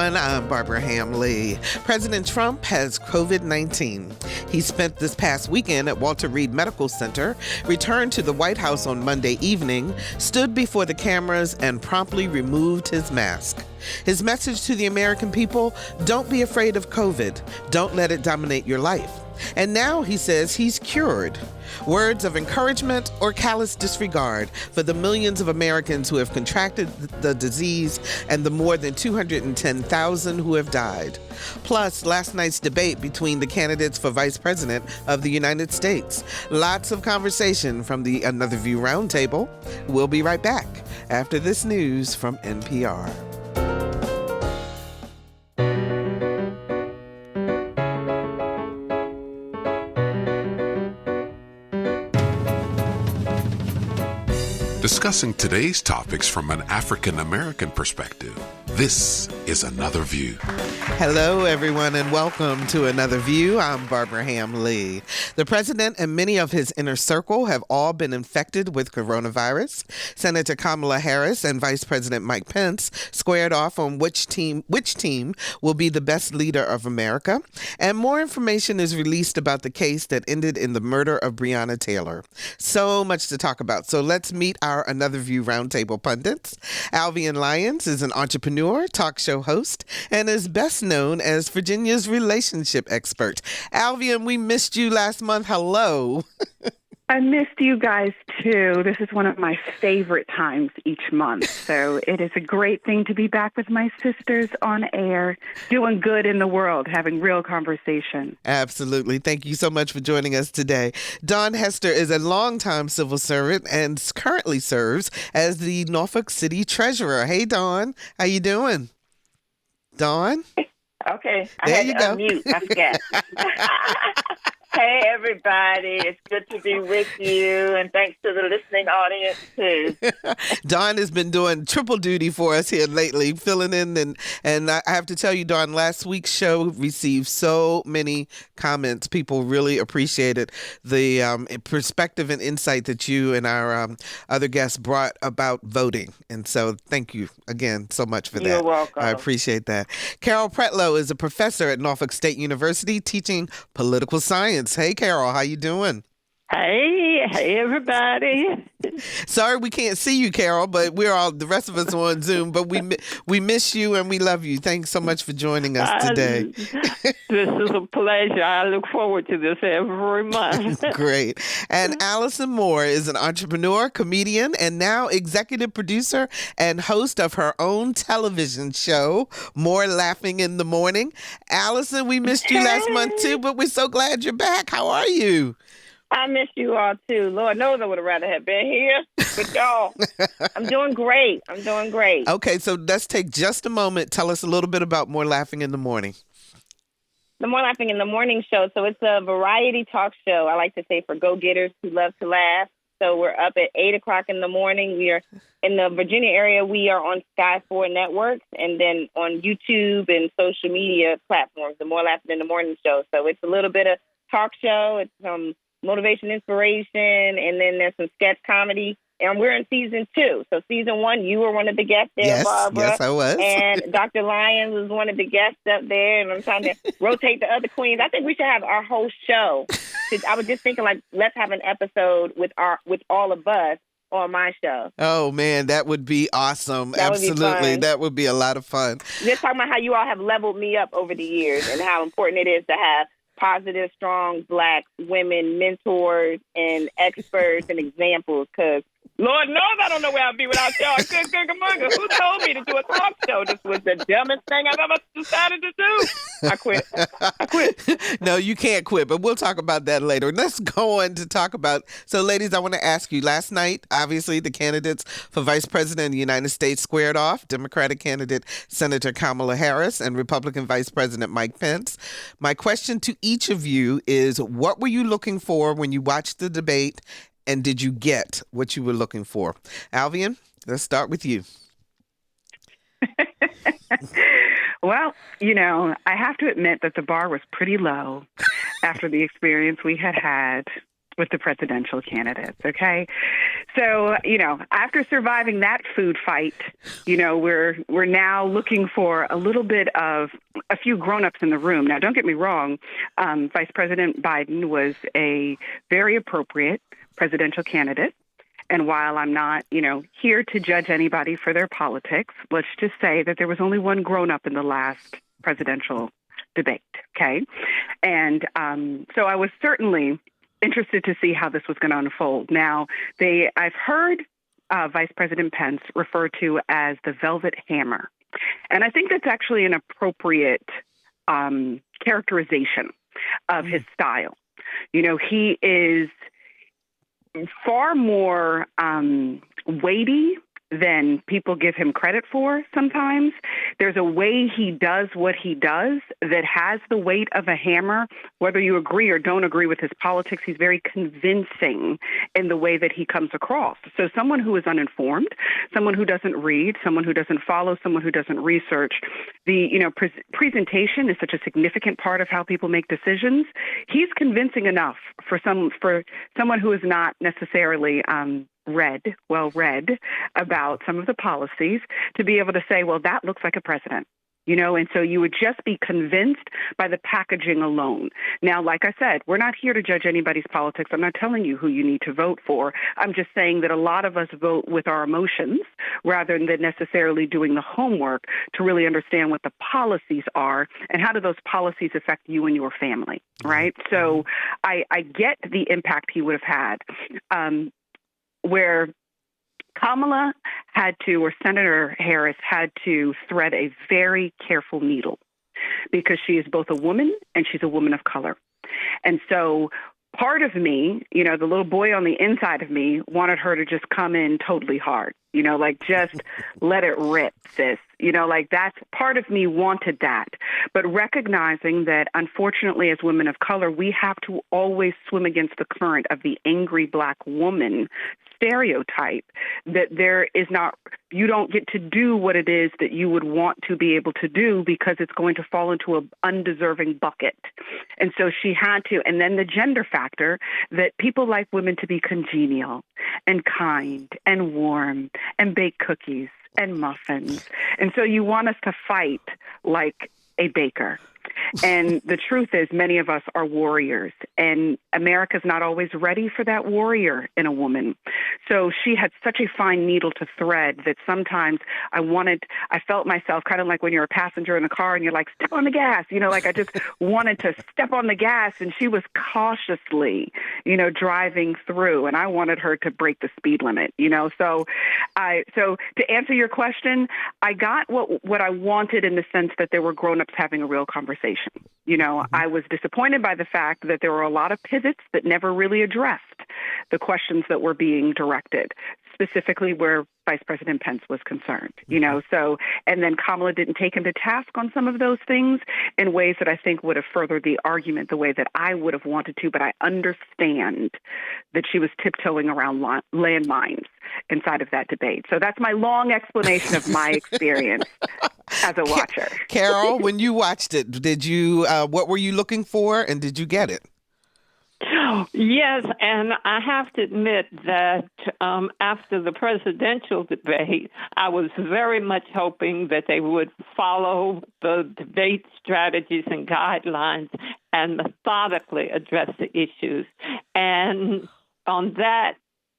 everyone. I'm Barbara Hamley. President Trump has COVID-19. He spent this past weekend at Walter Reed Medical Center, returned to the White House on Monday evening, stood before the cameras, and promptly removed his mask. His message to the American people: don't be afraid of COVID. Don't let it dominate your life. And now he says he's cured. Words of encouragement or callous disregard for the millions of Americans who have contracted the disease and the more than 210,000 who have died. Plus, last night's debate between the candidates for Vice President of the United States. Lots of conversation from the Another View Roundtable. We'll be right back after this news from NPR. Discussing today's topics from an African-American perspective, this is Another View. Hello, everyone, and welcome to Another View. I'm Barbara Hamley. The president and many of his inner circle have all been infected with coronavirus. Senator Kamala Harris and Vice President Mike Pence squared off on which team will be the best leader of America. And more information is released about the case that ended in the murder of Breonna Taylor. So much to talk about. So let's meet our Another View Roundtable pundits. Alvian Lyons is an entrepreneur, talk show host, and is best known as Virginia's relationship expert. Alvian, we missed you last month. Hello. I missed you guys, too. This is one of my favorite times each month. So it is a great thing to be back with my sisters on air, doing good in the world, having real conversation. Absolutely. Thank you so much for joining us today. Dawn Hester is a longtime civil servant and currently serves as the Norfolk City Treasurer. Hey, Dawn. How you doing? Dawn? Okay. There I had you to go. unmute. I forgot. Hey, everybody. It's good to be with you, and thanks to the listening audience, too. Dawn has been doing triple duty for us here lately, filling in. And I have to tell you, Dawn, last week's show received so many comments. People really appreciated the perspective and insight that you and our other guests brought about voting. And so thank you again so much for that. You're welcome. I appreciate that. Carol Pretlow is a professor at Norfolk State University teaching political science. Hey, Carol, how you doing? Hey, everybody. Sorry we can't see you, Carol, but the rest of us are on Zoom, but we miss you and we love you. Thanks so much for joining us today. This is a pleasure. I look forward to this every month. Great. And Allison Moore is an entrepreneur, comedian, and now executive producer and host of her own television show, More Laughing in the Morning. Allison, we missed you last month too, but we're so glad you're back. How are you? I miss you all, too. Lord knows I would have rather have been here with y'all. I'm doing great. Okay, so let's take just a moment. Tell us a little bit about More Laughing in the Morning. The More Laughing in the Morning show. So it's a variety talk show, I like to say, for go-getters who love to laugh. So we're up at 8 o'clock in the morning. We are in the Virginia area. We are on Sky 4 networks and then on YouTube and social media platforms, the More Laughing in the Morning show. So it's a little bit of talk show. It's motivation, inspiration, and then there's some sketch comedy. And we're in season 2. So season 1, you were one of the guests there, Barbara. Yes, I was. And Dr. Lyons was one of the guests up there. And I'm trying to rotate the other queens. I think we should have our whole show. I was just thinking, let's have an episode with all of us on my show. Oh, man, that would be awesome. That would be Absolutely. fun. That would be a lot of fun. Just talking about how you all have leveled me up over the years and how important it is to have positive, strong Black women, mentors and experts and examples, because Lord knows I don't know where I'd be without y'all. Who told me to do a talk show? This was the dumbest thing I've ever decided to do. I quit. No, you can't quit, but we'll talk about that later. Let's go on to talk about, so ladies, I want to ask you, last night, obviously the candidates for Vice President of the United States squared off, Democratic candidate Senator Kamala Harris and Republican Vice President Mike Pence. My question to each of you is, what were you looking for when you watched the debate? And did you get what you were looking for? Alvian, let's start with you. Well, I have to admit that the bar was pretty low after the experience we had with the presidential candidates, okay? So, after surviving that food fight, we're now looking for a little bit of a few grown-ups in the room. Now, don't get me wrong, Vice President Biden was a very appropriate presidential candidate. And while I'm not, here to judge anybody for their politics, let's just say that there was only one grown-up in the last presidential debate, okay? And so I was certainly interested to see how this was going to unfold. Now, I've heard Vice President Pence referred to as the Velvet Hammer. And I think that's actually an appropriate characterization of his style. He is far more weighty than people give him credit for sometimes. There's a way he does what he does that has the weight of a hammer. Whether you agree or don't agree with his politics, he's very convincing in the way that he comes across. So someone who is uninformed, someone who doesn't read, someone who doesn't follow, someone who doesn't research, the presentation is such a significant part of how people make decisions. He's convincing enough for someone who is not necessarily well read about some of the policies to be able to say, well, that looks like a president. And so you would just be convinced by the packaging alone. Now, like I said, we're not here to judge anybody's politics. I'm not telling you who you need to vote for. I'm just saying that a lot of us vote with our emotions rather than necessarily doing the homework to really understand what the policies are and how do those policies affect you and your family, right? So I get the impact he would have had. Where Kamala or Senator Harris had to thread a very careful needle because she is both a woman and she's a woman of color. And so part of me, the little boy on the inside of me wanted her to just come in totally hard, just let it rip, sis. That's part of me wanted that. But recognizing that, unfortunately, as women of color, we have to always swim against the current of the angry Black woman stereotype that you don't get to do what it is that you would want to be able to do because it's going to fall into an undeserving bucket. And so she had to, and then the gender factor that people like women to be congenial and kind and warm and bake cookies and muffins. And so you want us to fight like a baker. And the truth is, many of us are warriors, and America's not always ready for that warrior in a woman. So she had such a fine needle to thread that sometimes I felt myself kind of like when you're a passenger in a car and you're like, step on the gas, I just wanted to step on the gas, and she was cautiously, driving through, and I wanted her to break the speed limit, So to answer your question, I got what I wanted in the sense that there were grown-ups having a real conversation. I was disappointed by the fact that there were a lot of pivots that never really addressed the questions that were being directed, specifically where Vice President Pence was concerned, and then Kamala didn't take him to task on some of those things in ways that I think would have furthered the argument the way that I would have wanted to, but I understand that she was tiptoeing around landmines inside of that debate. So that's my long explanation of my experience as a watcher. Carol, when you watched it, did you, what were you looking for, and did you get it? Yes, and I have to admit that after the presidential debate, I was very much hoping that they would follow the debate strategies and guidelines and methodically address the issues. And on that,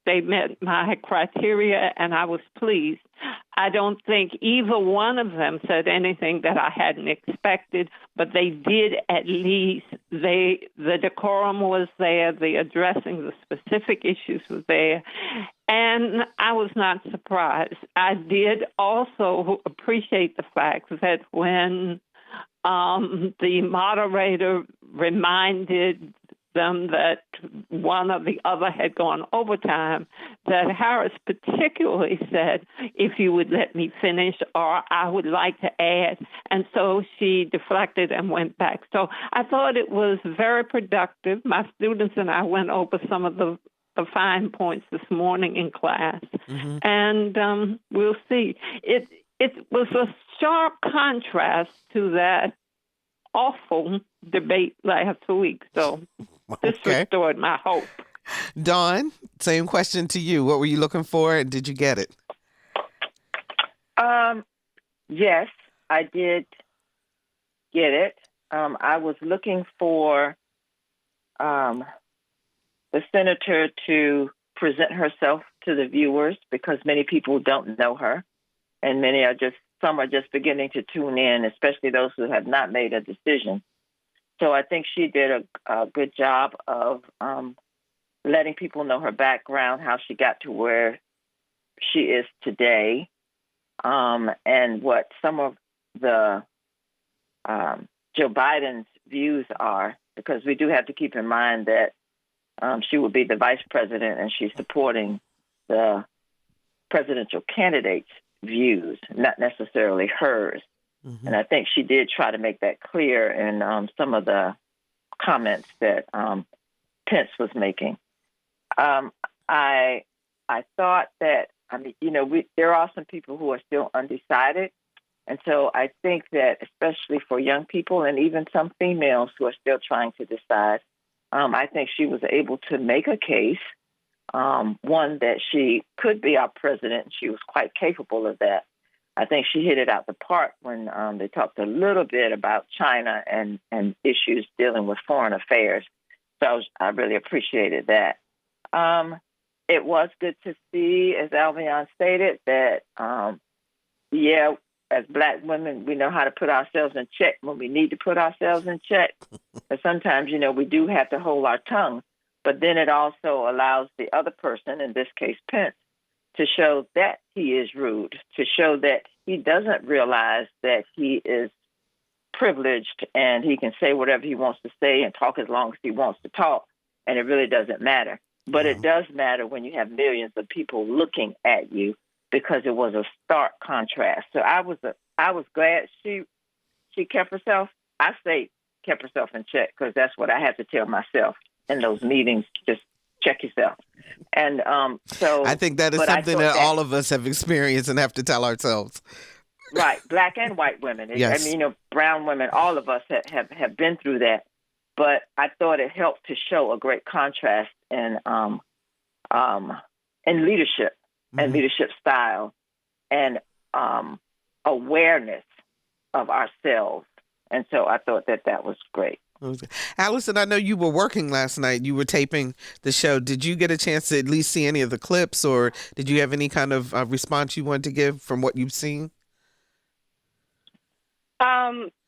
they met my criteria, and I was pleased. I don't think either one of them said anything that I hadn't expected, but they did at least. The decorum was there, the addressing the specific issues was there, and I was not surprised. I did also appreciate the fact that when the moderator reminded them that one or the other had gone overtime, that Harris particularly said, if you would let me finish, or I would like to add. And so she deflected and went back. So I thought it was very productive. My students and I went over some of the fine points this morning in class. Mm-hmm. And we'll see. It was a sharp contrast to that awful debate last week. So this restored my hope. Dawn, same question to you. What were you looking for, and did you get it? Yes, I did get it. I was looking for the senator to present herself to the viewers because many people don't know her, and some are just beginning to tune in, especially those who have not made a decision. So I think she did a good job of letting people know her background, how she got to where she is today, and what some of the Joe Biden's views are, because we do have to keep in mind that she will be the vice president and she's supporting the presidential candidate's views, not necessarily hers. Mm-hmm. And I think she did try to make that clear in some of the comments that Pence was making. I thought that, there are some people who are still undecided. And so I think that especially for young people and even some females who are still trying to decide, I think she was able to make a case, one that she could be our president. She was quite capable of that. I think she hit it out the park when they talked a little bit about China and issues dealing with foreign affairs. So I really appreciated that. It was good to see, as Albion stated, that, as Black women, we know how to put ourselves in check when we need to put ourselves in check. But sometimes, we do have to hold our tongue. But then it also allows the other person, in this case Pence, to show that he is rude, to show that he doesn't realize that he is privileged and he can say whatever he wants to say and talk as long as he wants to talk, and it really doesn't matter. But it does matter when you have millions of people looking at you, because it was a stark contrast. So I was glad she kept herself. I say kept herself in check because that's what I had to tell myself in those meetings. Just check yourself. And so I think that is something that all of us have experienced and have to tell ourselves. Right, Black and white women. Yes. Brown women. All of us have been through that. But I thought it helped to show a great contrast in leadership. And leadership style and awareness of ourselves. And so I thought that was great. Allison, I know you were working last night. You were taping the show. Did you get a chance to at least see any of the clips, or did you have any kind of response you wanted to give from what you've seen?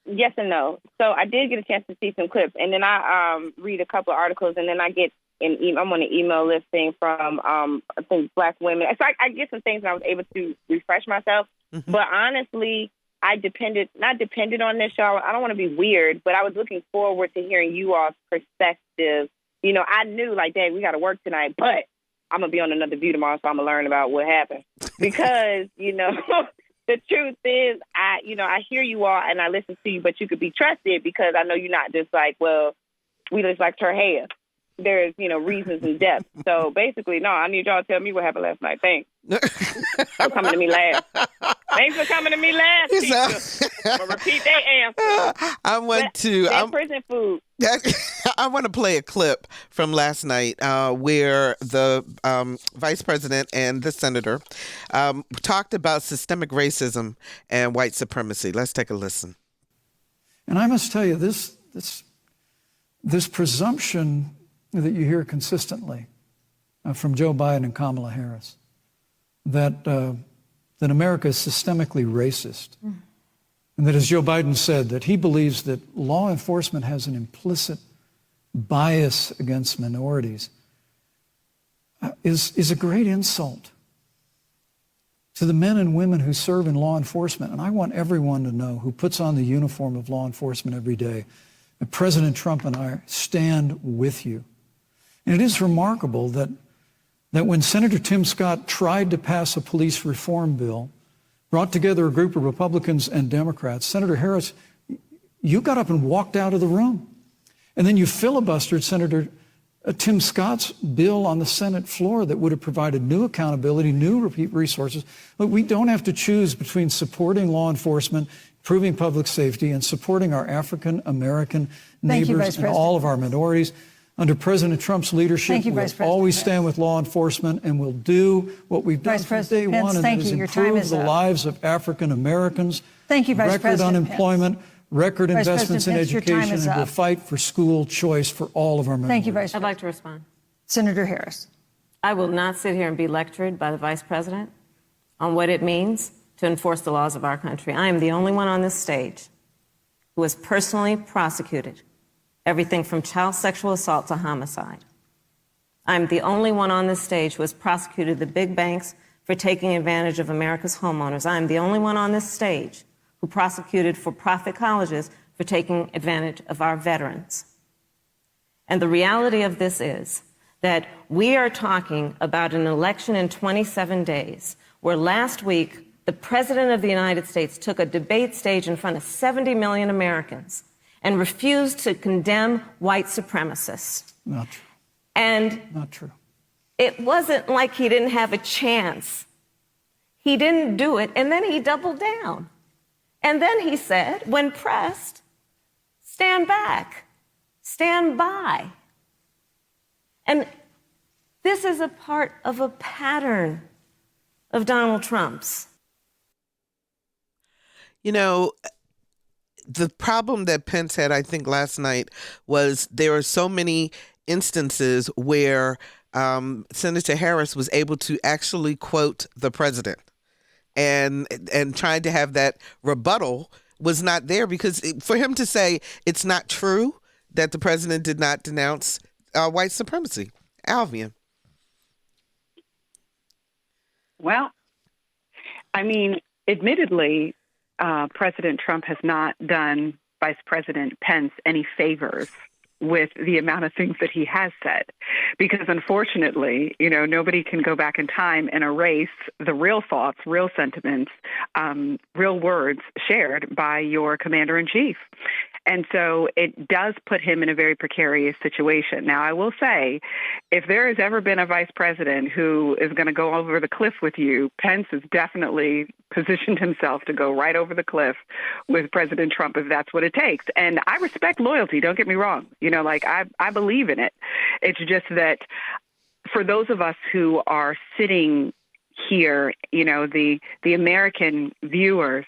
Yes and no. So I did get a chance to see some clips, and then I read a couple of articles, and then I get I'm on an email listing from, I think, Black women. So I get some things and I was able to refresh myself. Mm-hmm. But honestly, I not depended on this show. I don't want to be weird, but I was looking forward to hearing you all's perspective. I knew, dang, we got to work tonight, but I'm going to be on another View tomorrow, so I'm going to learn about what happened. Because, the truth is, I hear you all and I listen to you, but you could be trusted because I know you're not just we just liked her hair. There's, reasons in depth. So basically, no, I need y'all to tell me what happened last night. Thanks for coming to me last. Thanks for coming to me last, teacher. I'm going to repeat that answer. I prison food. I want to play a clip from last night where the vice president and the senator talked about systemic racism and white supremacy. Let's take a listen. And I must tell you, this presumption that you hear consistently from Joe Biden and Kamala Harris, that America is systemically racist. And that, as Joe Biden said, that he believes that law enforcement has an implicit bias against minorities, is a great insult to the men and women who serve in law enforcement. And I want everyone to know, who puts on the uniform of law enforcement every day, that President Trump and I stand with you. And it is remarkable that when Senator Tim Scott tried to pass a police reform bill, brought together a group of Republicans and Democrats, Senator Harris, you got up and walked out of the room. And then you filibustered Senator Tim Scott's bill on the Senate floor that would have provided new accountability, new resources. But we don't have to choose between supporting law enforcement, improving public safety, and supporting our African American neighbors and all of our minorities. Under President Trump's leadership, Thank you, we'll Vice President always Pence. stand with law enforcement, and we'll do what we've done Vice from day President Pence, one, and thank that is you. Your time improve is the up. lives of African Americans. Thank you, Vice Record President unemployment, record Vice investments in President Pence, your time education, is and we'll up. fight for school choice for all of our members. Thank you, Vice I'd President. like to respond. Senator Harris. I will not sit here and be lectured by the Vice President on what it means to enforce the laws of our country. I am the only one on this stage who has personally prosecuted everything from child sexual assault to homicide. I'm the only one on this stage who has prosecuted the big banks for taking advantage of America's homeowners. I'm the only one on this stage who prosecuted for-profit colleges for taking advantage of our veterans. And the reality of this is that we are talking about an election in 27 days, where last week the President of the United States took a debate stage in front of 70 million Americans and refused to condemn white supremacists. Not true. And Not true. it wasn't like he didn't have a chance. He didn't do it, and then he doubled down. And then he said, when pressed, stand back, stand by. And this is a part of a pattern of Donald Trump's. You know, the problem that Pence had, I think, last night was there are so many instances where Senator Harris was able to actually quote the president, and trying to have that rebuttal was not there, because for him to say it's not true that the president did not denounce white supremacy. Alvian. Well, I mean, admittedly, President Trump has not done Vice President Pence any favors with the amount of things that he has said, because unfortunately, you know, nobody can go back in time and erase the real thoughts, real sentiments, real words shared by your commander-in-chief. And so it does put him in a very precarious situation. Now, I will say, if there has ever been a vice president who is going to go over the cliff with you, Pence has definitely positioned himself to go right over the cliff with President Trump, if that's what it takes. And I respect loyalty. Don't get me wrong. You know, like I believe in it. It's just that for those of us who are sitting here, you know, the American viewers,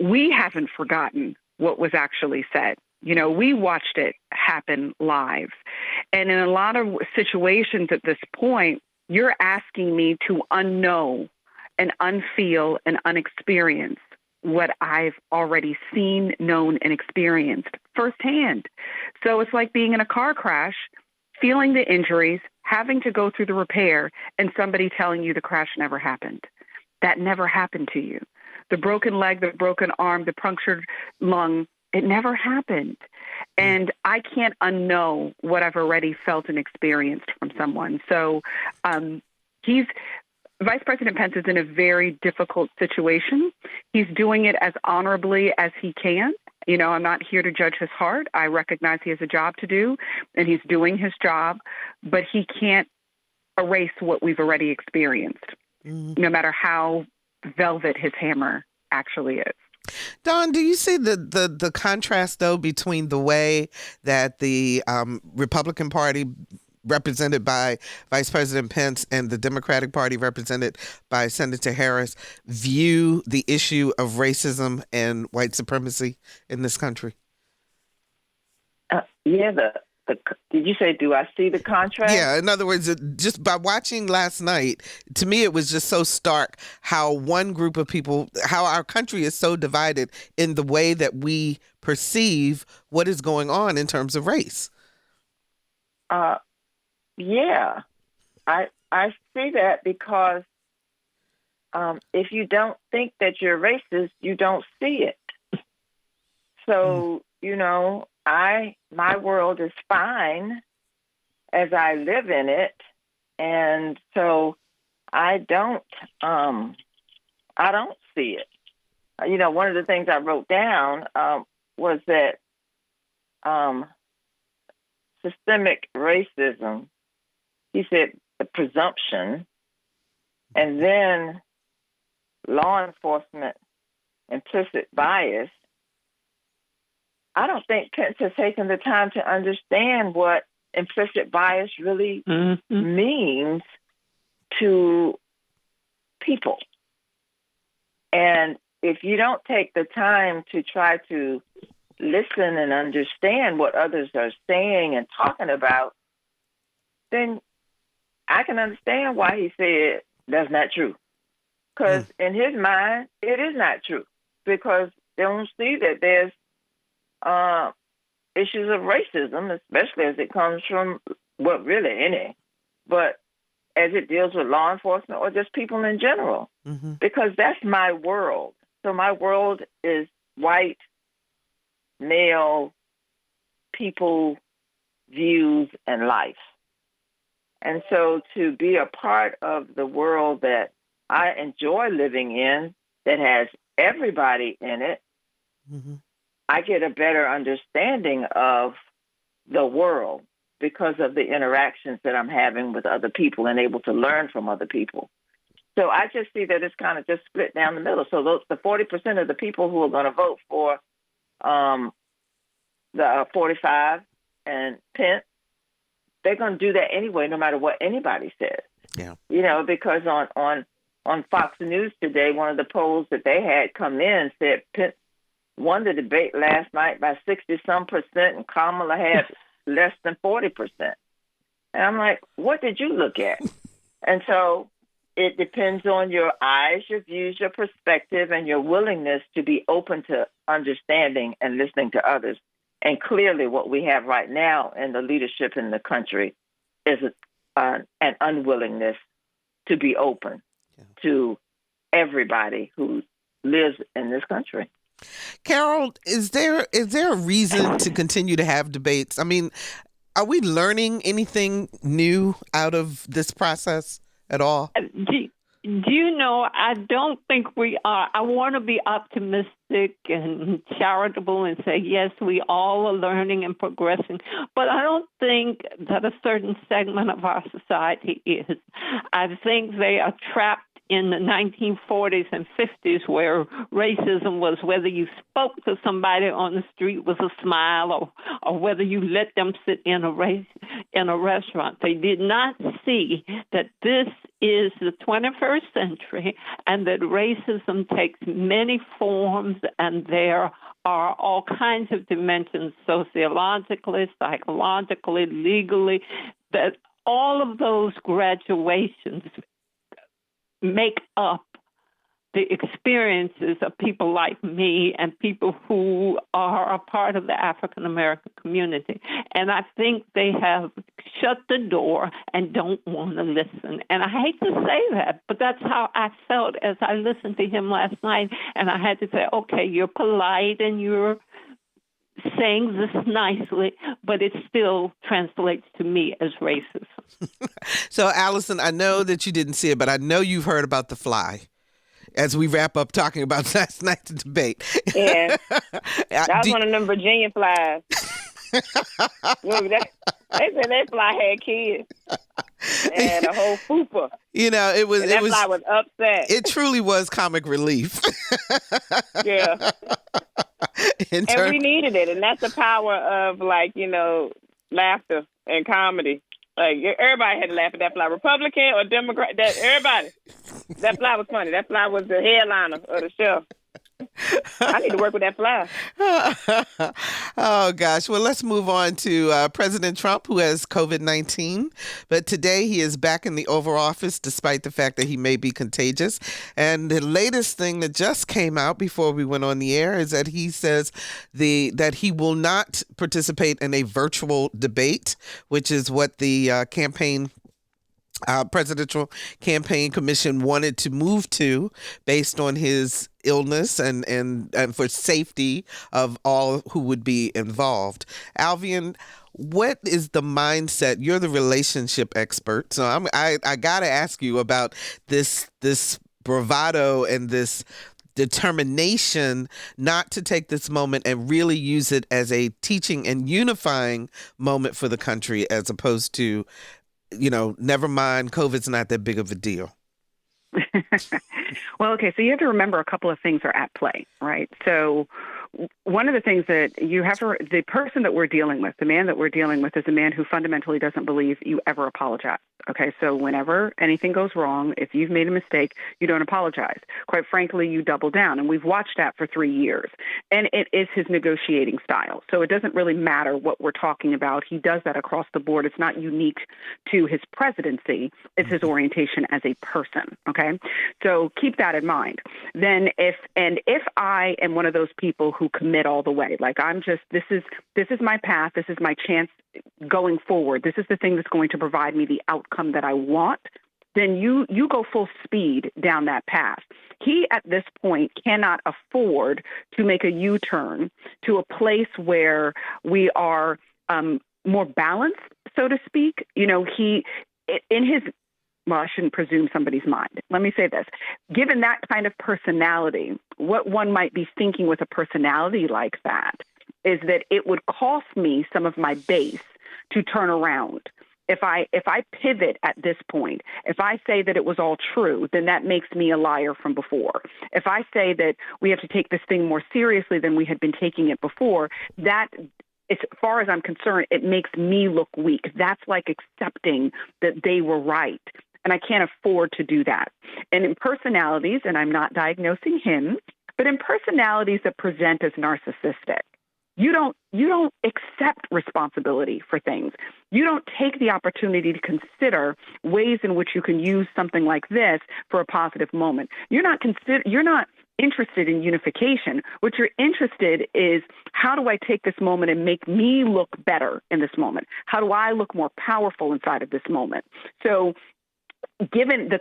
we haven't forgotten what was actually said. You know, we watched it happen live. And in a lot of situations at this point, you're asking me to unknow and unfeel and unexperience what I've already seen, known, and experienced firsthand. So it's like being in a car crash, feeling the injuries, having to go through the repair, and somebody telling you the crash never happened. That never happened to you. The broken leg, the broken arm, the punctured lung, it never happened. And I can't unknow what I've already felt and experienced from someone. So Vice President Pence is in a very difficult situation. He's doing it as honorably as he can. You know, I'm not here to judge his heart. I recognize he has a job to do, and he's doing his job, but he can't erase what we've already experienced, no matter how velvet his hammer actually is. Don, do you see the contrast, though, between the way that the Republican Party, represented by Vice President Pence, and the Democratic Party, represented by Senator Harris, view the issue of racism and white supremacy in this country? Did you say, do I see the contrast? Yeah, in other words, just by watching last night, to me, it was just so stark how one group of people, how our country is so divided in the way that we perceive what is going on in terms of race. Yeah, I see that because if you don't think that you're racist, you don't see it. So, you know, my world is fine as I live in it, and so I don't see it. You know, one of the things I wrote down was that systemic racism. He said the presumption, and then law enforcement implicit bias. I don't think Pence has taken the time to understand what implicit bias really means to people. And if you don't take the time to try to listen and understand what others are saying and talking about, then I can understand why he said that's not true. Because in his mind, it is not true. Because they don't see that there's issues of racism, especially as it comes from, well, really any, but as it deals with law enforcement or just people in general. Because that's my world. So my world is white, male, people, views, and life. And so to be a part of the world that I enjoy living in, that has everybody in it, I get a better understanding of the world because of the interactions that I'm having with other people and able to learn from other people. So I just see that it's kind of just split down the middle. So the 40% of the people who are going to vote for the 45 and Pence, they're going to do that anyway, no matter what anybody says. Yeah. You know, because on Fox News today, one of the polls that they had come in said Pence won the debate last night by 60-some%, and Kamala had less than 40%. And I'm like, what did you look at? And so it depends on your eyes, your views, your perspective, and your willingness to be open to understanding and listening to others. And clearly what we have right now in the leadership in the country is an unwillingness to be open to everybody who lives in this country. Carol, is there a reason to continue to have debates? I mean, are we learning anything new out of this process at all? Do you know, I don't think we are. I want to be optimistic and charitable and say, yes, we all are learning and progressing. But I don't think that a certain segment of our society is. I think they are trapped in the 1940s and 50s, where racism was whether you spoke to somebody on the street with a smile or whether you let them sit in a restaurant. They did not see that this is the 21st century and that racism takes many forms, and there are all kinds of dimensions, sociologically, psychologically, legally, that all of those graduations make up the experiences of people like me and people who are a part of the African American community. And I think they have shut the door and don't want to listen. And I hate to say that, but that's how I felt as I listened to him last night. And I had to say, okay, you're polite and you're saying this nicely, but it still translates to me as racism. So, Allison, I know that you didn't see it, but I know you've heard about the fly as we wrap up talking about last night's debate. Yeah. That was one of them Virginia flies. They said that fly had kids and a whole fupa. You know, that fly was upset. It truly was comic relief. Yeah. And we needed it. And that's the power of, laughter and comedy. Like, everybody had to laugh at that fly, Republican or Democrat. Everybody. That fly was funny. That fly was the headliner of the show. I need to work with that fly. Oh, gosh. Well, let's move on to President Trump, who has COVID-19. But today he is back in the Oval Office, despite the fact that he may be contagious. And the latest thing that just came out before we went on the air is that he says that he will not participate in a virtual debate, which is what the Presidential Campaign Commission wanted to move to based on his illness and for safety of all who would be involved. Alvian, what is the mindset? You're the relationship expert, so I got to ask you about this bravado and this determination not to take this moment and really use it as a teaching and unifying moment for the country, as opposed to, never mind, COVID's not that big of a deal. Well, okay, so you have to remember a couple of things are at play, right? So one of the things that you have to, the person that we're dealing with, the man that we're dealing with is a man who fundamentally doesn't believe you ever apologize. Okay, so whenever anything goes wrong, if you've made a mistake, you don't apologize. Quite frankly, you double down. And we've watched that for 3 years. And it is his negotiating style. So it doesn't really matter what we're talking about. He does that across the board. It's not unique to his presidency. It's his orientation as a person. Okay, so keep that in mind. Then if I am one of those people who commit all the way, like this is my path, this is my chance going forward, this is the thing that's going to provide me the outcome that I want, then you go full speed down that path. He, at this point, cannot afford to make a U-turn to a place where we are more balanced, so to speak. You know, well, I shouldn't presume somebody's mind. Let me say this. Given that kind of personality, what one might be thinking with a personality like that is that it would cost me some of my base to turn around. If I pivot at this point, if I say that it was all true, then that makes me a liar from before. If I say that we have to take this thing more seriously than we had been taking it before, that, as far as I'm concerned, it makes me look weak. That's like accepting that they were right. And I can't afford to do that. And in personalities, and I'm not diagnosing him, but in personalities that present as narcissistic, you don't accept responsibility for things. You don't take the opportunity to consider ways in which you can use something like this for a positive moment. You're not interested in unification. What you're interested is, how do I take this moment and make me look better in this moment? How do I look more powerful inside of this moment? So given the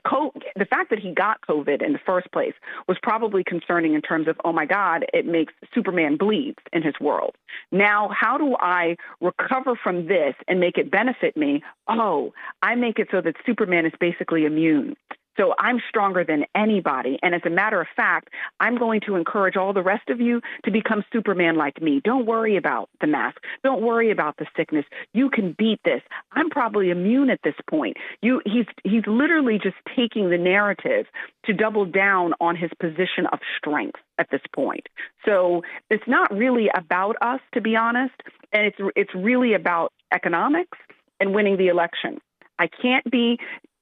fact that he got COVID in the first place was probably concerning in terms of, oh my God, it makes Superman bleeds in his world. Now, how do I recover from this and make it benefit me? Oh, I make it so that Superman is basically immune. So I'm stronger than anybody. And as a matter of fact, I'm going to encourage all the rest of you to become Superman like me. Don't worry about the mask. Don't worry about the sickness. You can beat this. I'm probably immune at this point. He's literally just taking the narrative to double down on his position of strength at this point. So it's not really about us, to be honest. And it's really about economics and winning the election.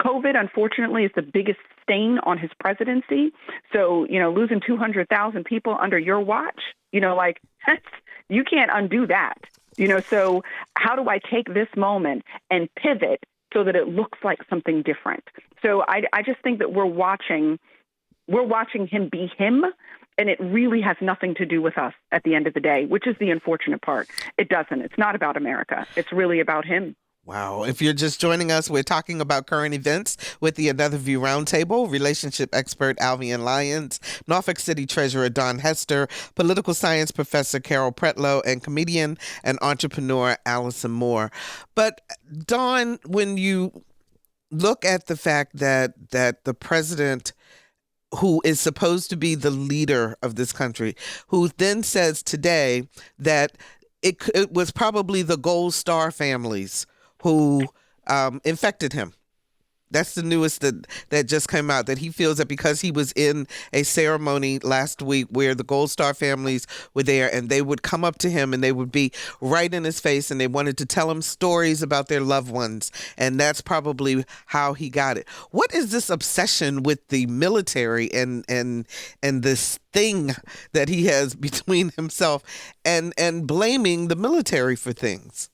COVID, unfortunately, is the biggest stain on his presidency. So, losing 200,000 people under your watch, you can't undo that. So how do I take this moment and pivot so that it looks like something different? So I just think that we're watching him be him, and it really has nothing to do with us at the end of the day, which is the unfortunate part. It doesn't. It's not about America. It's really about him. Wow. If you're just joining us, we're talking about current events with the Another View Roundtable, relationship expert Alvian Lyons, Norfolk City Treasurer Don Hester, political science professor Carol Pretlow, and comedian and entrepreneur Allison Moore. But Don, when you look at the fact that the president, who is supposed to be the leader of this country, who then says today that it was probably the Gold Star families who infected him. That's the newest that just came out, that he feels that because he was in a ceremony last week where the Gold Star families were there, and they would come up to him and they would be right in his face and they wanted to tell him stories about their loved ones. And that's probably how he got it. What is this obsession with the military and this thing that he has between himself and blaming the military for things?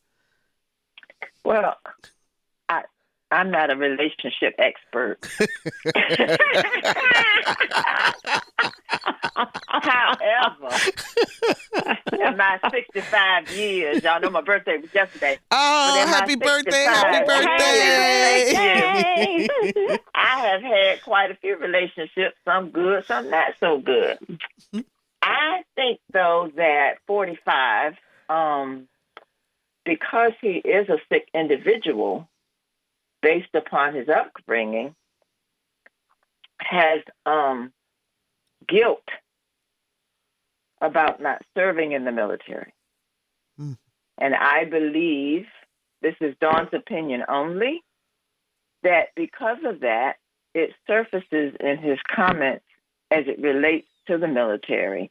Well, I'm not a relationship expert. However, in my 65 years, y'all know my birthday was yesterday. Oh, happy birthday, happy birthday. I have had quite a few relationships, some good, some not so good. I think, though, that 45, because he is a sick individual, based upon his upbringing, has guilt about not serving in the military. Mm. And I believe, this is Dawn's opinion only, that because of that, it surfaces in his comments as it relates to the military,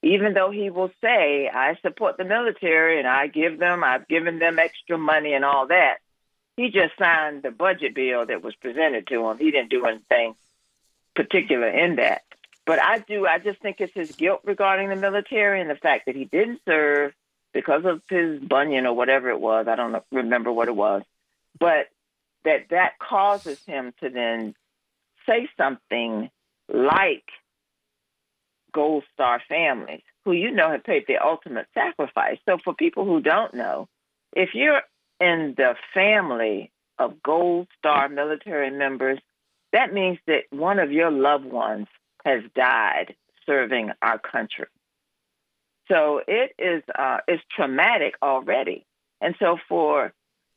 even though he will say, I support the military and I've given them extra money and all that, he just signed the budget bill that was presented to him. He didn't do anything particular in that. But I just think it's his guilt regarding the military and the fact that he didn't serve because of his bunion or whatever it was. I don't remember what it was. But that causes him to then say something like Gold Star families, who have paid the ultimate sacrifice. So for people who don't know, if you're in the family of Gold Star military members, that means that one of your loved ones has died serving our country. So it is it's traumatic already. And so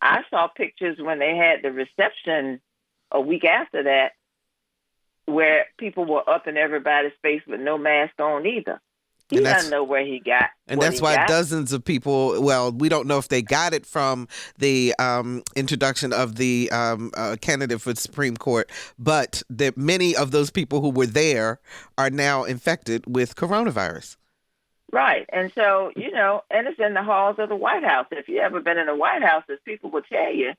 I saw pictures when they had the reception a week after that, where people were up in everybody's face with no mask on either. He doesn't know where he got. And that's why dozens of people, well, we don't know if they got it from the introduction of the candidate for the Supreme Court, but that many of those people who were there are now infected with coronavirus. Right. And so, and it's in the halls of the White House. If you've ever been in the White House, as people will tell you,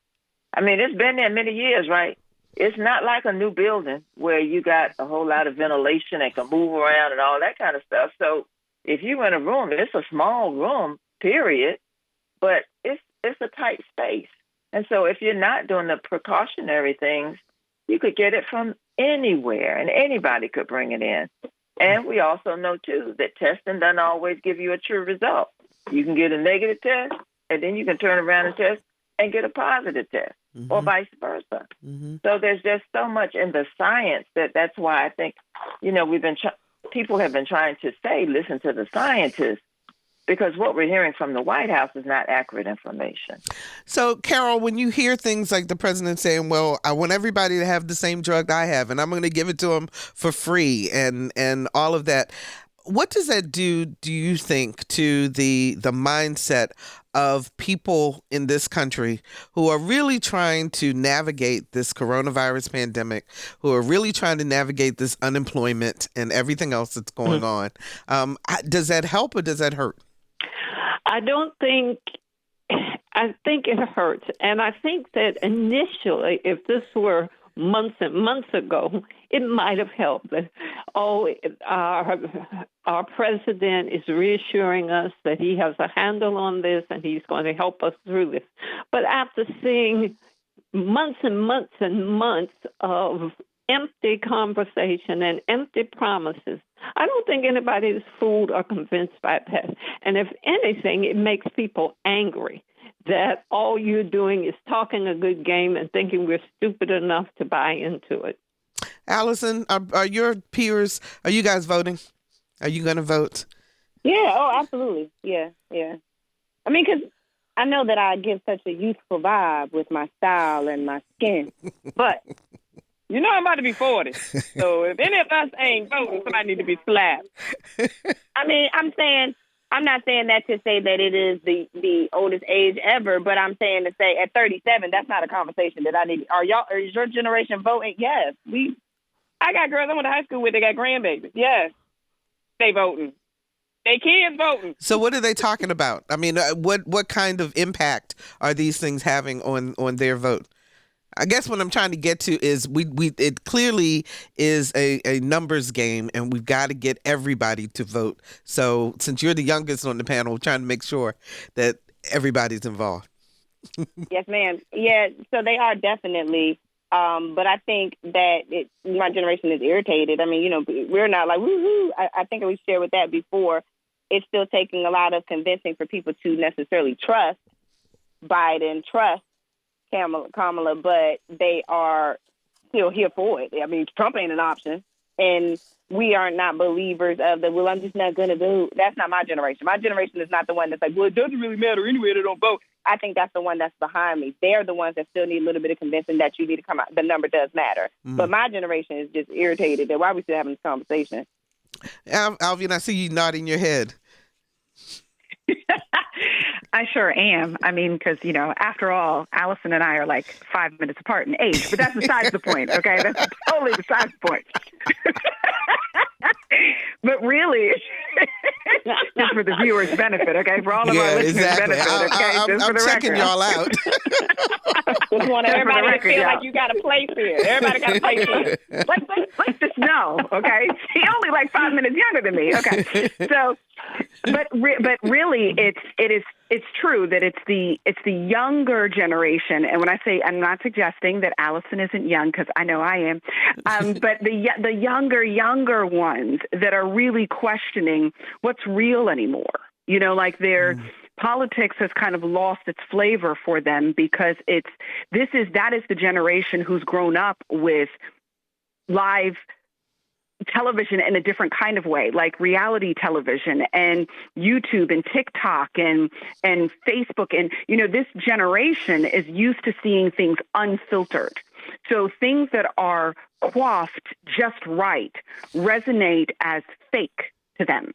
I mean, it's been there many years, right? It's not like a new building where you got a whole lot of ventilation and can move around and all that kind of stuff. So if you're in a room, it's a small room, period, but it's a tight space. And so if you're not doing the precautionary things, you could get it from anywhere and anybody could bring it in. And we also know, too, that testing doesn't always give you a true result. You can get a negative test, and then you can turn around and test and get a positive test, or vice versa. So there's just so much in the science that's why I think, people have been trying to say, listen to the scientists, because what we're hearing from the White House is not accurate information. So, Carol, when you hear things like the president saying, well, I want everybody to have the same drug I have, and I'm going to give it to them for free and all of that, what does that do you think, to the mindset of people in this country who are really trying to navigate this coronavirus pandemic, who are really trying to navigate this unemployment and everything else that's going on? Does that help or does that hurt? I think it hurts. And I think that initially, if this were months and months ago, it might have helped. Our president is reassuring us that he has a handle on this and he's going to help us through this. But after seeing months and months and months of empty conversation and empty promises, I don't think anybody is fooled or convinced by that. And if anything, it makes people angry that all you're doing is talking a good game and thinking we're stupid enough to buy into it. Allison, are your peers, are you guys voting? Are you going to vote? Yeah, absolutely. Yeah. I mean, because I know that I give such a youthful vibe with my style and my skin, but I'm about to be 40. So if any of us ain't voting, somebody need to be slapped. I mean, I'm not saying that to say that it is the oldest age ever, but I'm saying to say at 37, that's not a conversation that I need. Is your generation voting? Yes. I got girls I went to high school with, they got grandbabies. Yes. They voting. They kids voting. So what are they talking about? I mean, what kind of impact are these things having on their vote? I guess what I'm trying to get to is it clearly is a numbers game, and we've got to get everybody to vote. So since you're the youngest on the panel, we're trying to make sure that everybody's involved. Yes, ma'am. Yeah, so they are definitely. But I think that my generation is irritated. I mean, we're not like, woohoo. I think we shared with that before. It's still taking a lot of convincing for people to necessarily trust Biden, trust Kamala, but they are still here for it. I mean, Trump ain't an option. And we are not believers of the, well, I'm just not going to vote. That's not my generation. My generation is not the one that's like, well, it doesn't really matter anyway, they don't vote. I think that's the one that's behind me. They're the ones that still need a little bit of convincing that you need to come out. The number does matter. But my generation is just irritated that why are we still having this conversation? Alvin, I see you nodding your head. I sure am. I mean, because, after all, Allison and I are like 5 minutes apart in age, but that's besides the point, okay? That's totally besides the point. But really, Just for the viewers' benefit, okay? For all of our listeners' exactly. benefit, okay? I'm checking y'all out. Just want everybody to feel like you got a place here. Everybody got a place here. Let's just know, okay? She's only like 5 minutes younger than me, okay? So, but really, it's true that it's the younger generation. And when I say, I'm not suggesting that Allison isn't young, because I know I am, but the younger ones that are really questioning what's real anymore. You know, like politics has kind of lost its flavor for them, because that is the generation who's grown up with live television in a different kind of way, like reality television and YouTube and TikTok and Facebook. And, you know, this generation is used to seeing things unfiltered. So things that are coiffed just right resonate as fake to them.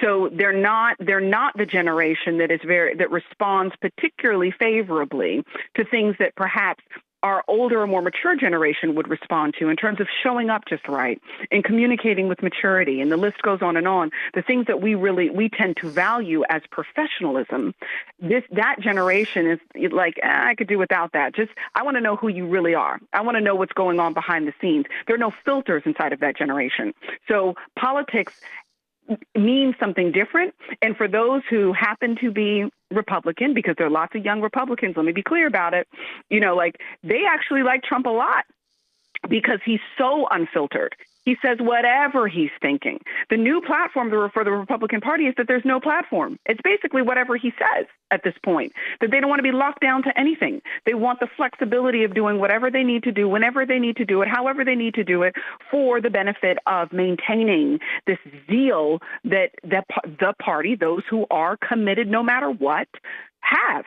So they're not the generation that responds particularly favorably to things that perhaps our older or more mature generation would respond to in terms of showing up just right and communicating with maturity. And the list goes on and on. The things that we tend to value as professionalism, that generation is like, I could do without that. Just, I want to know who you really are. I want to know what's going on behind the scenes. There are no filters inside of that generation. So politics means something different. And for those who happen to be Republican, because there are lots of young Republicans, let me be clear about it, you know, like they actually like Trump a lot because he's so unfiltered. He says whatever he's thinking. The new platform for the Republican Party is that there's no platform. It's basically whatever he says at this point, that they don't want to be locked down to anything. They want the flexibility of doing whatever they need to do, whenever they need to do it, however they need to do it, for the benefit of maintaining this zeal that the party, those who are committed no matter what, have.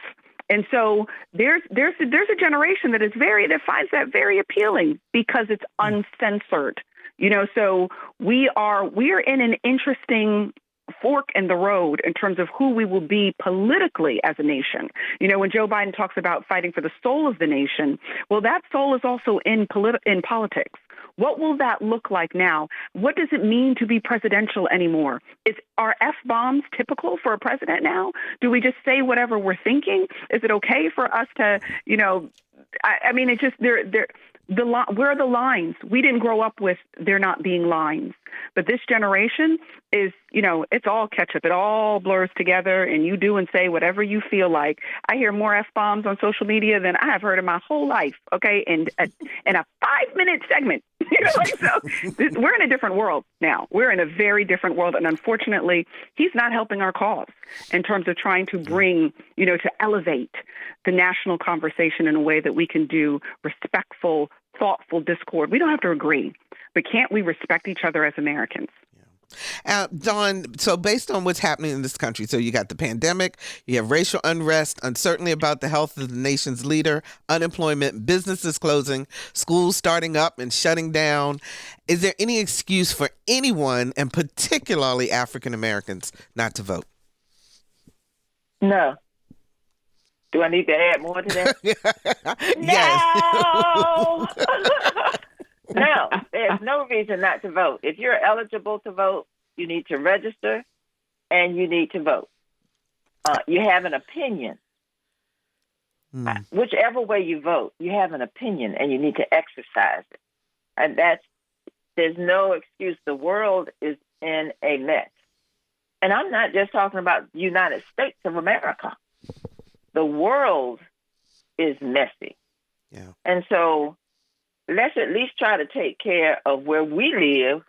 And so there's a generation that finds that very appealing because it's uncensored. You know, so we are in an interesting fork in the road in terms of who we will be politically as a nation. You know, when Joe Biden talks about fighting for the soul of the nation, well, that soul is also in politics. What will that look like now? What does it mean to be presidential anymore? Are F-bombs typical for a president now? Do we just say whatever we're thinking? Is it okay for us to, you know, I mean, it's just where are the lines? We didn't grow up with there not being lines. But this generation is, you know, it's all ketchup. It all blurs together, and you do and say whatever you feel like. I hear more F-bombs on social media than I have heard in my whole life, okay, in a 5-minute segment. You know, like, so we're in a different world now. We're in a very different world, and unfortunately, he's not helping our cause in terms of trying to bring, you know, to elevate the national conversation in a way that we can do respectful, thoughtful discord. We don't have to agree, but can't we respect each other as Americans? Dawn, so based on what's happening in this country, so you got the pandemic, you have racial unrest, uncertainty about the health of the nation's leader, unemployment, businesses closing, schools starting up and shutting down. Is there any excuse for anyone, and particularly African Americans, not to vote? No. Do I need to add more to that? Yes. No. No, there's no reason not to vote. If you're eligible to vote, you need to register and you need to vote. You have an opinion. Whichever way you vote, you have an opinion and you need to exercise it. And there's no excuse. The world is in a mess. And I'm not just talking about the United States of America. The world is messy. Yeah. And so let's at least try to take care of where we live,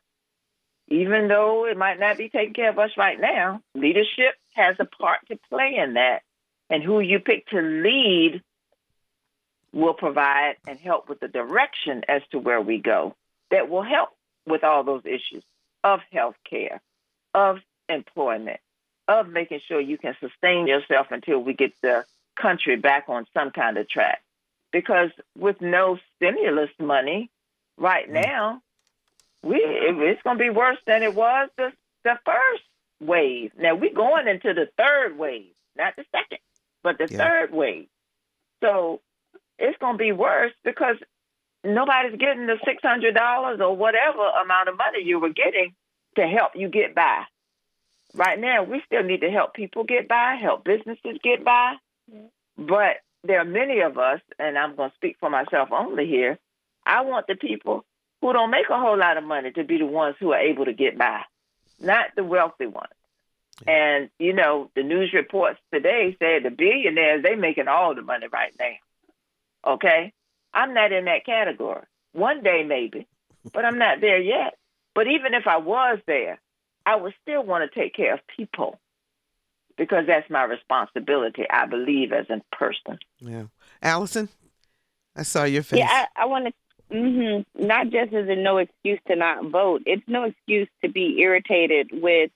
even though it might not be taking care of us right now. Leadership has a part to play in that. And who you pick to lead will provide and help with the direction as to where we go that will help with all those issues of health care, of employment, of making sure you can sustain yourself until we get the country back on some kind of track. Because with no stimulus money right now, it's going to be worse than it was the first wave. Now, we're going into the third wave, not the second, but the third wave. So it's going to be worse because nobody's getting the $600 or whatever amount of money you were getting to help you get by. right now, we still need to help people get by, help businesses get by. But there are many of us, and I'm going to speak for myself only here, I want the people who don't make a whole lot of money to be the ones who are able to get by, not the wealthy ones. And, you know, the news reports today said the billionaires, they making all the money right now. Okay? I'm not in that category. One day maybe, but I'm not there yet. But even if I was there, I would still want to take care of people because that's my responsibility, I believe, as a person. Yeah. Allison, I saw your face. Yeah, I want to, not just as a no excuse to not vote. It's no excuse to be irritated with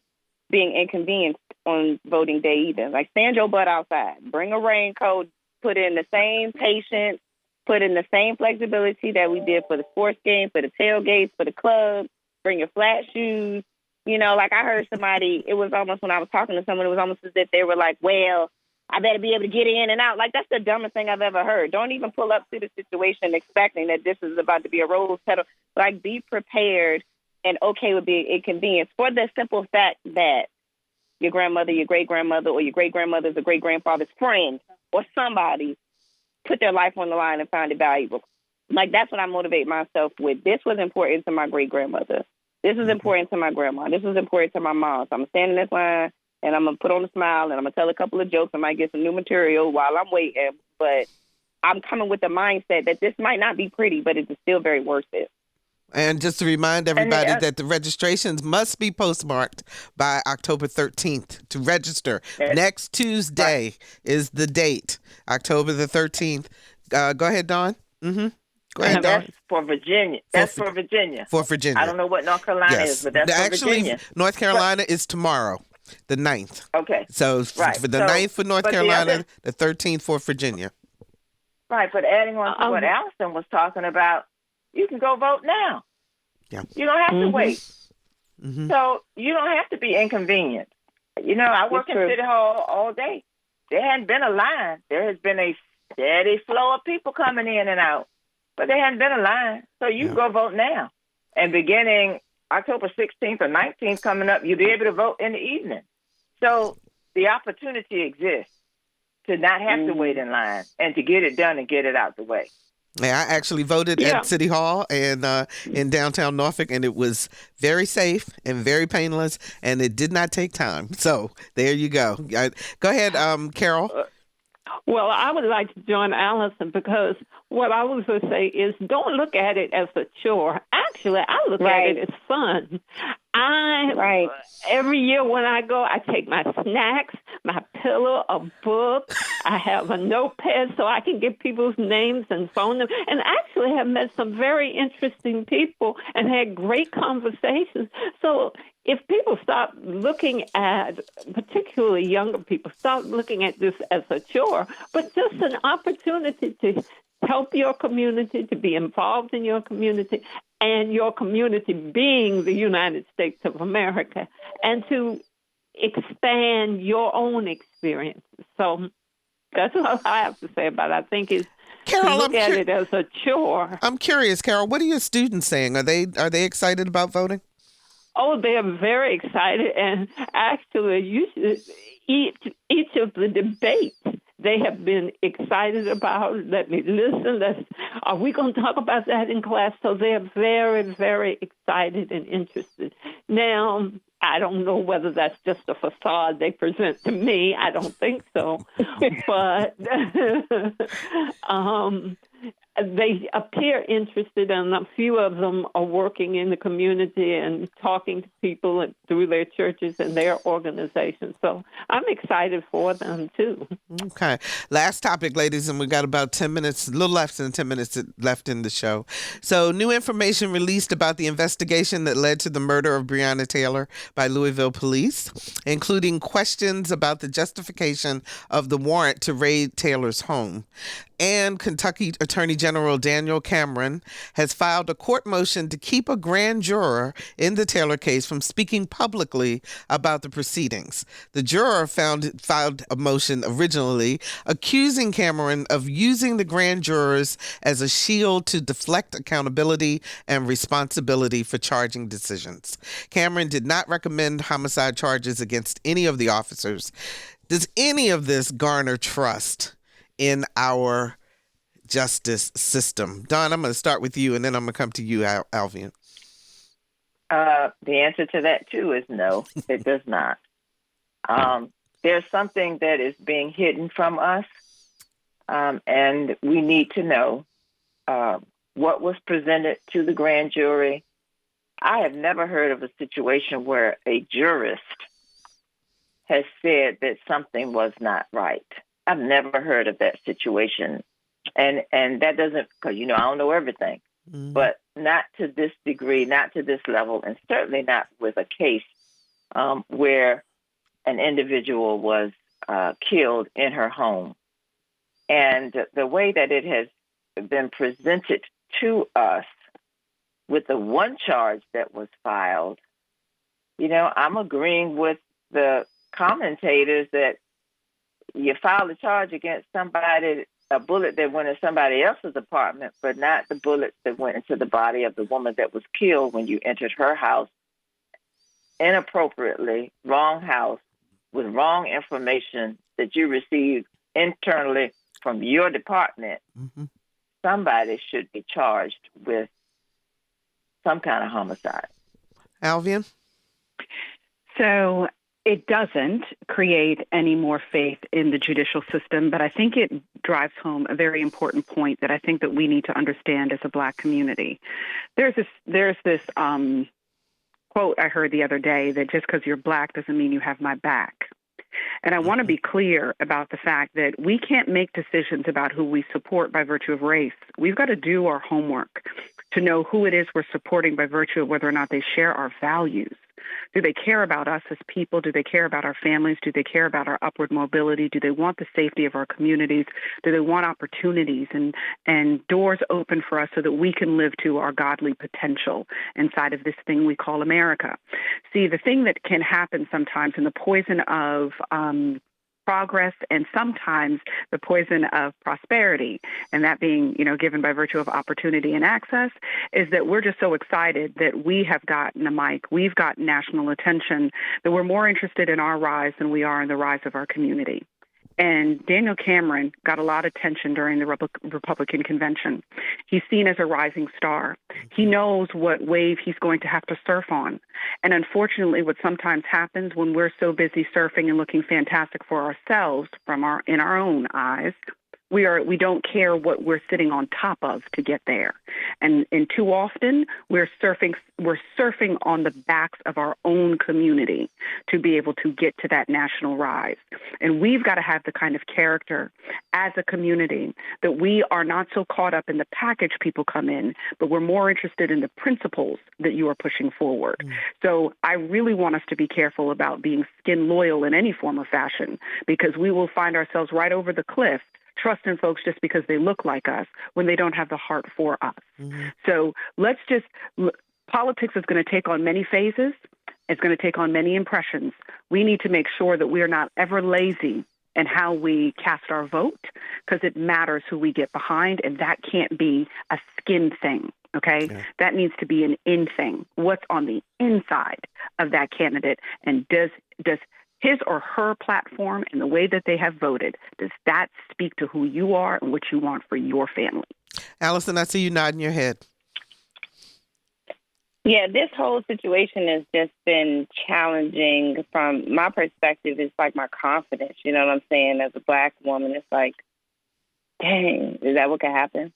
being inconvenienced on voting day either. Like, stand your butt outside. Bring a raincoat. Put in the same patience. Put in the same flexibility that we did for the sports game, for the tailgates, for the club. Bring your flat shoes. You know, like I heard somebody, it was almost when I was talking to someone, it was almost as if they were like, well, I better be able to get in and out. Like, that's the dumbest thing I've ever heard. Don't even pull up to the situation expecting that this is about to be a rose petal. Like, be prepared and okay with being inconvenienced for the simple fact that your grandmother, your great-grandmother, or your great-grandmother's or great-grandfather's friend or somebody put their life on the line and found it valuable. Like, that's what I motivate myself with. This was important to my great-grandmother. This is important to my grandma. This is important to my mom. So I'm standing in this line, and I'm going to put on a smile, and I'm going to tell a couple of jokes. I might get some new material while I'm waiting. But I'm coming with the mindset that this might not be pretty, but it's still very worth it. And just to remind everybody that the registrations must be postmarked by October 13th to register. Next Tuesday is the date, October the 13th. Go ahead, Dawn. Mm-hmm. Go ahead, Dawn. That's for Virginia. That's for Virginia. For Virginia. I don't know what North Carolina is, but that's for Virginia. North Carolina is tomorrow, the 9th. Okay. So for the 9th for North Carolina, the 13th for Virginia. Right, but adding on to what Allison was talking about, you can go vote now. Yeah. You don't have to wait. Mm-hmm. So you don't have to be inconvenienced. You know, I work in City Hall all day. There hadn't been a line. There has been a steady flow of people coming in and out. But there hadn't been a line. So you can go vote now. And beginning October 16th or 19th coming up, you'll be able to vote in the evening. So the opportunity exists to not have to wait in line and to get it done and get it out the way. Yeah, I actually voted at City Hall and in downtown Norfolk, and it was very safe and very painless, and it did not take time. So there you go. Go ahead, Carol. Well, I would like to join Allison because what I was going to say is don't look at it as a chore. Actually, I look at it as fun. Every year when I go, I take my snacks, my pillow, a book. I have a notepad so I can get people's names and phone them. And actually have met some very interesting people and had great conversations. So if people stop looking at, particularly younger people, stop looking at this as a chore, but just an opportunity to help your community, to be involved in your community, and your community being the United States of America, and to expand your own experiences. So that's what I have to say about it. I think it's Carol, look at it as a chore. I'm curious, Carol, what are your students saying? Are they excited about voting? Oh, they are very excited, and actually, each of the debates they have been excited about. Let me listen. Are we going to talk about that in class? So they are very, very excited and interested. Now, I don't know whether that's just a facade they present to me. I don't think so. But they appear interested, and a few of them are working in the community and talking to people through their churches and their organizations. So I'm excited for them, too. Okay. Last topic, ladies, and we've got about 10 minutes, a little less than 10 minutes left in the show. So new information released about the investigation that led to the murder of Breonna Taylor by Louisville police, including questions about the justification of the warrant to raid Taylor's home. And Kentucky Attorney General Daniel Cameron has filed a court motion to keep a grand juror in the Taylor case from speaking publicly about the proceedings. The juror filed a motion originally accusing Cameron of using the grand jurors as a shield to deflect accountability and responsibility for charging decisions. Cameron did not recommend homicide charges against any of the officers. Does any of this garner trust in our justice system? Don, I'm going to start with you, and then I'm going to come to you, Alvian. The answer to that, too, is no, it does not. There's something that is being hidden from us, and we need to know what was presented to the grand jury. I have never heard of a situation where a jurist has said that something was not right. I've never heard of that situation. And that doesn't, because, I don't know everything, but not to this degree, not to this level, and certainly not with a case where an individual was killed in her home. And the way that it has been presented to us with the one charge that was filed, I'm agreeing with the commentators that you file a charge against somebody, a bullet that went in somebody else's apartment, but not the bullets that went into the body of the woman that was killed when you entered her house inappropriately, wrong house, with wrong information that you received internally from your department. Mm-hmm. Somebody should be charged with some kind of homicide. Alvian? So it doesn't create any more faith in the judicial system, but I think it drives home a very important point that I think that we need to understand as a Black community. There's this quote I heard the other day that just because you're Black doesn't mean you have my back. And I want to be clear about the fact that we can't make decisions about who we support by virtue of race. We've got to do our homework to know who it is we're supporting by virtue of whether or not they share our values. Do they care about us as people? Do they care about our families? Do they care about our upward mobility? Do they want the safety of our communities? Do they want opportunities and doors open for us so that we can live to our godly potential inside of this thing we call America? See, the thing that can happen sometimes, and the poison of progress and sometimes the poison of prosperity, and that being, given by virtue of opportunity and access, is that we're just so excited that we have gotten a mic, we've got national attention, that we're more interested in our rise than we are in the rise of our community. And Daniel Cameron got a lot of attention during the Republican convention. He's seen as a rising star. He knows what wave he's going to have to surf on. And unfortunately, what sometimes happens when we're so busy surfing and looking fantastic for ourselves in our own eyes, we don't care what we're sitting on top of to get there. And too often we're surfing on the backs of our own community to be able to get to that national rise. And we've got to have the kind of character as a community that we are not so caught up in the package people come in, but we're more interested in the principles that you are pushing forward. So I really want us to be careful about being skin loyal in any form or fashion, because we will find ourselves right over the cliff trusting folks just because they look like us when they don't have the heart for us. Mm-hmm. So politics is going to take on many phases. It's going to take on many impressions. We need to make sure that we are not ever lazy in how we cast our vote, because it matters who we get behind, and that can't be a skin thing. Okay, yeah. That needs to be an in thing. What's on the inside of that candidate, and does his or her platform and the way that they have voted, does that speak to who you are and what you want for your family? Allison, I see you nodding your head. Yeah, this whole situation has just been challenging from my perspective. It's like my confidence, you know what I'm saying? As a Black woman, it's like, dang, is that what could happen?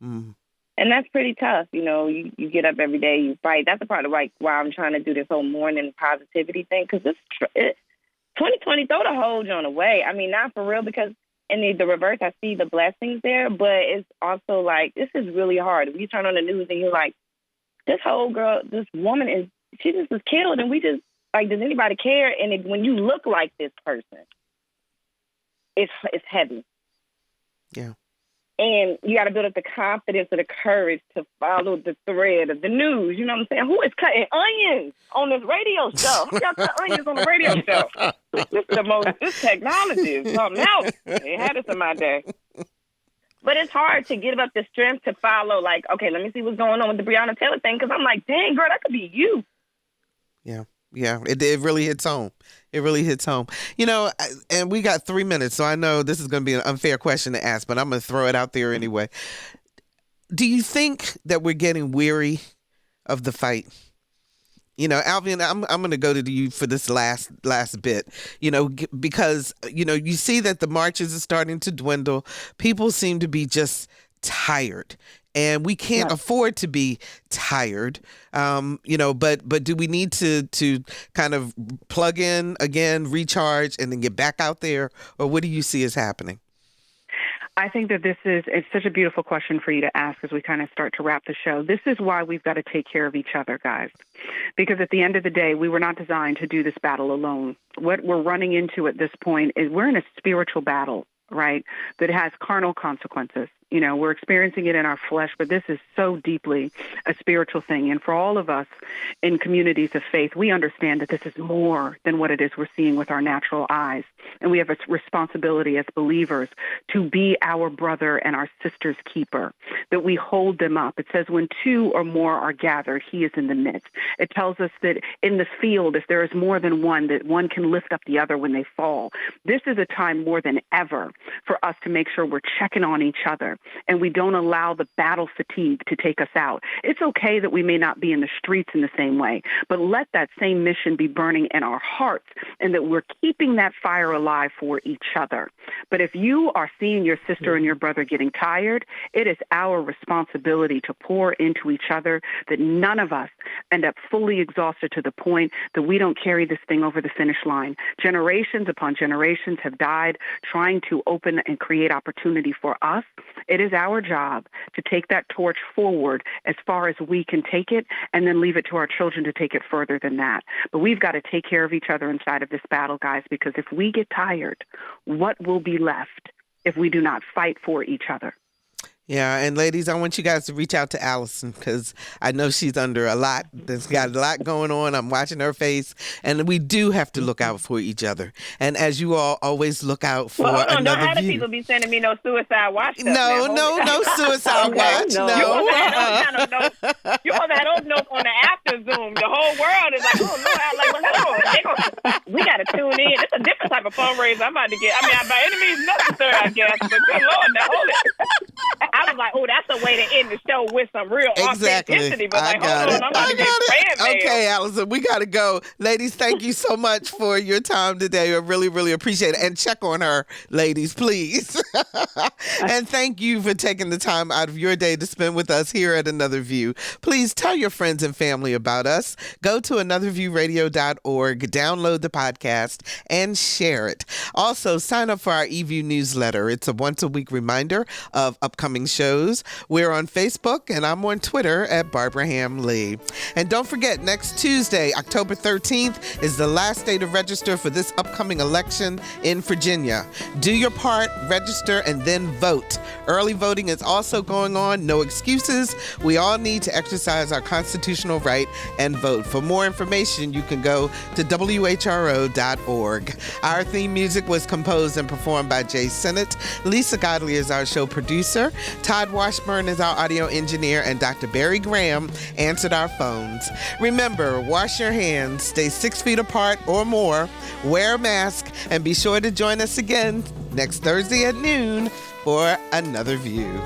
Mm. And that's pretty tough. You get up every day, you fight. That's a part of why I'm trying to do this whole morning positivity thing, because 2020, throw the whole joint away. I mean, not for real, because in the reverse, I see the blessings there, but it's also like, this is really hard. If you turn on the news and you're like, this woman she just was killed, and we just, like, does anybody care? And when you look like this person, it's heavy. Yeah. And you got to build up the confidence or the courage to follow the thread of the news. You know what I'm saying? Who is cutting onions on this radio show? Who got cut onions on the radio show? This technology is something else. They had this in my day. But it's hard to get up the strength to follow, like, okay, let me see what's going on with the Breonna Taylor thing, because I'm like, dang, girl, that could be you. Yeah, it really hits home. It really hits home. You know, and we got 3 minutes, so I know this is going to be an unfair question to ask, but I'm going to throw it out there anyway. Do you think that we're getting weary of the fight? You know, Alvin, I'm going to go to you for this last bit, you know, because, you know, you see that the marches are starting to dwindle. People seem to be just tired. And we can't afford to be tired, you know, but do we need to kind of plug in again, recharge, and then get back out there? Or what do you see as happening? I think that it's such a beautiful question for you to ask as we kind of start to wrap the show. This is why we've got to take care of each other, guys. Because at the end of the day, we were not designed to do this battle alone. What we're running into at this point is we're in a spiritual battle, right, that has carnal consequences. You know, we're experiencing it in our flesh, but this is so deeply a spiritual thing. And for all of us in communities of faith, we understand that this is more than what it is we're seeing with our natural eyes. And we have a responsibility as believers to be our brother and our sister's keeper, that we hold them up. It says when two or more are gathered, he is in the midst. It tells us that in the field, if there is more than one, that one can lift up the other when they fall. This is a time more than ever for us to make sure we're checking on each other and we don't allow the battle fatigue to take us out. It's okay that we may not be in the streets in the same way, but let that same mission be burning in our hearts and that we're keeping that fire alive for each other. But if you are seeing your sister and your brother getting tired, it is our responsibility to pour into each other, that none of us end up fully exhausted to the point that we don't carry this thing over the finish line. Generations upon generations have died trying to open and create opportunity for us. It is our job to take that torch forward as far as we can take it and then leave it to our children to take it further than that. But we've got to take care of each other inside of this battle, guys, because if we get tired, what will be left if we do not fight for each other? Yeah, and ladies, I want you guys to reach out to Allison because I know she's under a lot. There's got a lot going on. I'm watching her face, and we do have to look out for each other. And as you all always look out for another don't have view. people be sending me no suicide watch stuff. No suicide watch. No. You supposed to have those notes on the after Zoom. The whole world is like, oh, no, we got to tune in. It's a different type of fundraiser I'm about to get. I mean, by any means necessary, I guess. But good Lord, now hold it. I was like, oh, that's a way to end the show with some real authenticity. But like, hold on, I'm about to get fan mail. Okay, Allison, we got to go. Ladies, thank you so much for your time today. I really, really appreciate it. And check on her, ladies, please. And thank you for taking the time out of your day to spend with us here at Another View. Please tell your friends and family about us. Go to anotherviewradio.org, download the podcast, and share it. Also, sign up for our eView newsletter. It's a once-a-week reminder of upcoming shows. We're on Facebook, and I'm on Twitter at Barbara Ham Lee. And don't forget, next Tuesday, October 13th, is the last day to register for this upcoming election in Virginia. Do your part, register, and then vote. Early voting is also going on. No excuses. We all need to exercise our constitutional right and vote. For more information, you can go to whro.org. Our theme music was composed and performed by Jay Sennett. Lisa Godley is our show producer. Todd Washburn is our audio engineer, and Dr. Barry Graham answered our phones. Remember, wash your hands, stay 6 feet apart or more, wear a mask, and be sure to join us again next Thursday at noon for Another View.